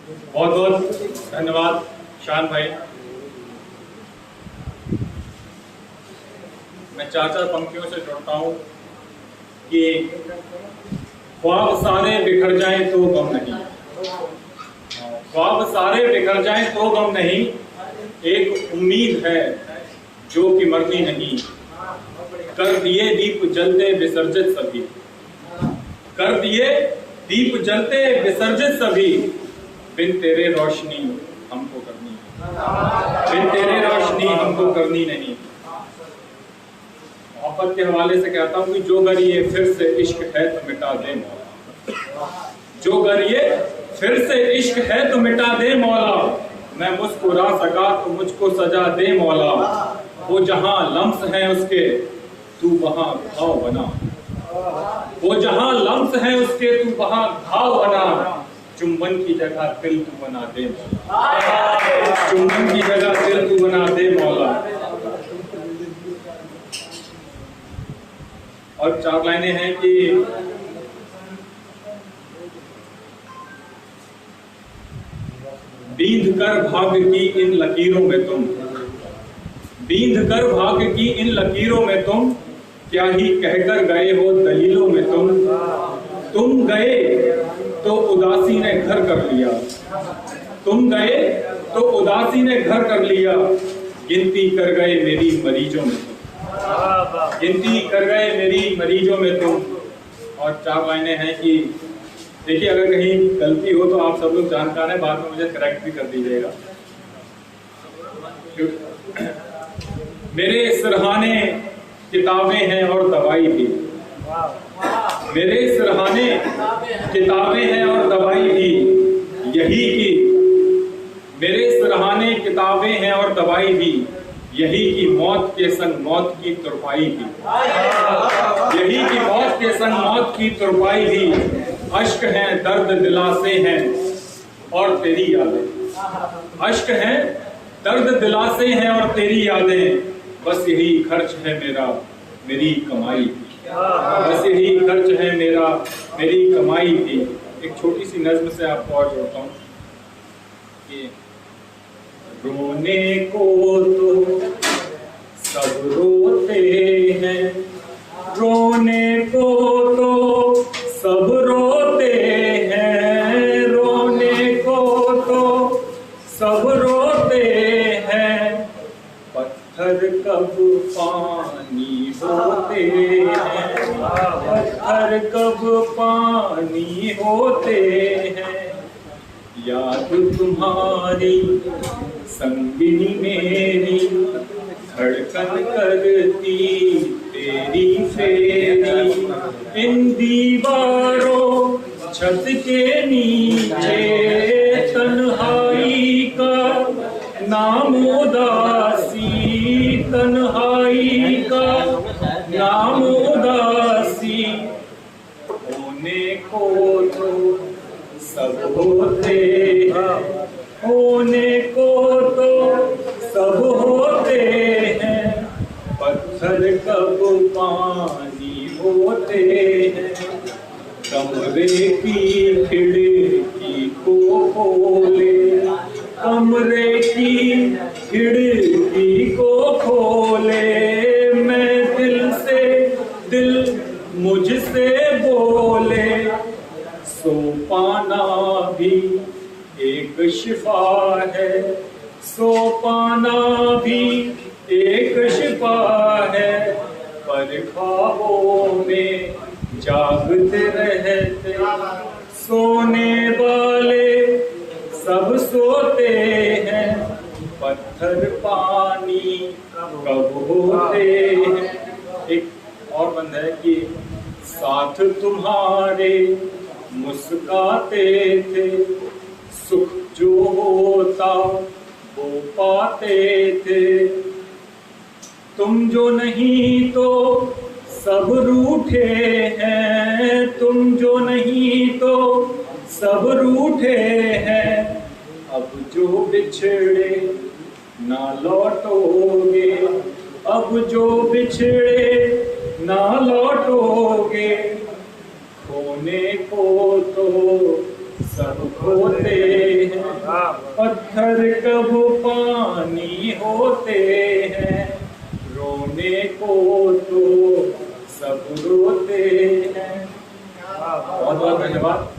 बहुत बहुत धन्यवाद शान भाई। मैं चार पंक्तियों से जोड़ता हूँ कि ख्वाब सारे बिखर जाएं तो गम नहीं, ख्वाब सारे बिखर जाएं तो गम नहीं, एक उम्मीद है जो कि मरनी नहीं। कर दिए दीप जलते विसर्जित सभी, कर दिए दीप जलते विसर्जित सभी, बिन तेरे रोशनी हमको करनी, बिन तेरे रोशनी हमको करनी नहीं। मोहब्बत के हवाले से कहता हूं कि जो गर ये फिर से इश्क है तो मिटा दे मौला, जो गर ये फिर से इश्क है तो मिटा दे मौला। मैं मुस्कुरा सका तो मुझको सजा दे मौला, वो जहां लम्स है उसके तू वहां घाव बना, वो जहां लम्स है उसके तू वहां घाव बना। चुंबन की जगह दिल तू बना दे, चुंबन की जगह दिल तू बना दे मौला। और चार लाइनें हैं कि बींध कर भाग्य की इन लकीरों में तुम, बींध कर भाग्य की इन लकीरों में तुम, क्या ही कहकर गए हो दलीलों में तुम गए तो उदासी ने घर कर लिया, तुम गए तो उदासी ने घर कर लिया। गिनती कर गए मेरी मरीजों में तुम, गिनती कर गए मेरी मरीजों में तुम। और चार लाइनें हैं कि देखिए, अगर कहीं गलती हो तो आप सब लोग जानकार हैं, बाद में मुझे करेक्ट भी कर दीजिएगा। मेरे सिरहाने किताबें हैं और दवाई भी, मेरे सिरहाने किताबें हैं और दवाई भी, यही की मेरे सिरहाने किताबें हैं और दवाई भी, यही की मौत के संग मौत की तुरपाई भी, यही की मौत के संग मौत की तुरपाई भी। अश्क हैं दर्द दिलासे हैं और तेरी यादें, अश्क हैं दर्द दिलासे हैं और तेरी यादें। बस यही खर्च है मेरा मेरी कमाई भी, बस यही खर्च है मेरा मेरी कमाई भी। एक छोटी सी नज्म से आपको और जोड़ता हूँ कि रोने को तो सब रोते हैं, रोने को तो सब रोते हैं, रोने को तो सब रोते हैं। पत्थर कब पानी होते हैं, पत्थर कब पानी होते हैं। याद तुम्हारी संगिनी मेरी, धड़कन करती तेरी फेरी। इन दीवारों छत के नीचे तन्हाई का नाम उदासी, तन्हाई का नाम उदासी। होने को तो सब होते हैं, होने को तो सब होते हैं। पत्थर कब पानी होते हैं। कमरे की खिड़की को खोले, कमरे की खिड़की को खोले। मैं दिल से दिल मुझसे बोले, सो पाना भी एक शिफा है, सो पाना भी एक शिफा है। पर ख्वाबों में जागते रहते, सोने वाले सब सोते हैं। पत्थर पानी कब होते हैं। एक और बंद है कि साथ तुम्हारे मुस्काते थे, सुख जो होता वो पाते थे। तुम जो नहीं तो सब रूठे हैं, तुम जो नहीं तो सब रूठे हैं। अब जो बिछड़े ना लौटोगे, अब जो बिछड़े ना लौटोगे। खोने को तो सब खोते हैं, पत्थर कब पानी होते हैं, रोने को तो सब रोते हैं। बहुत बहुत धन्यवाद।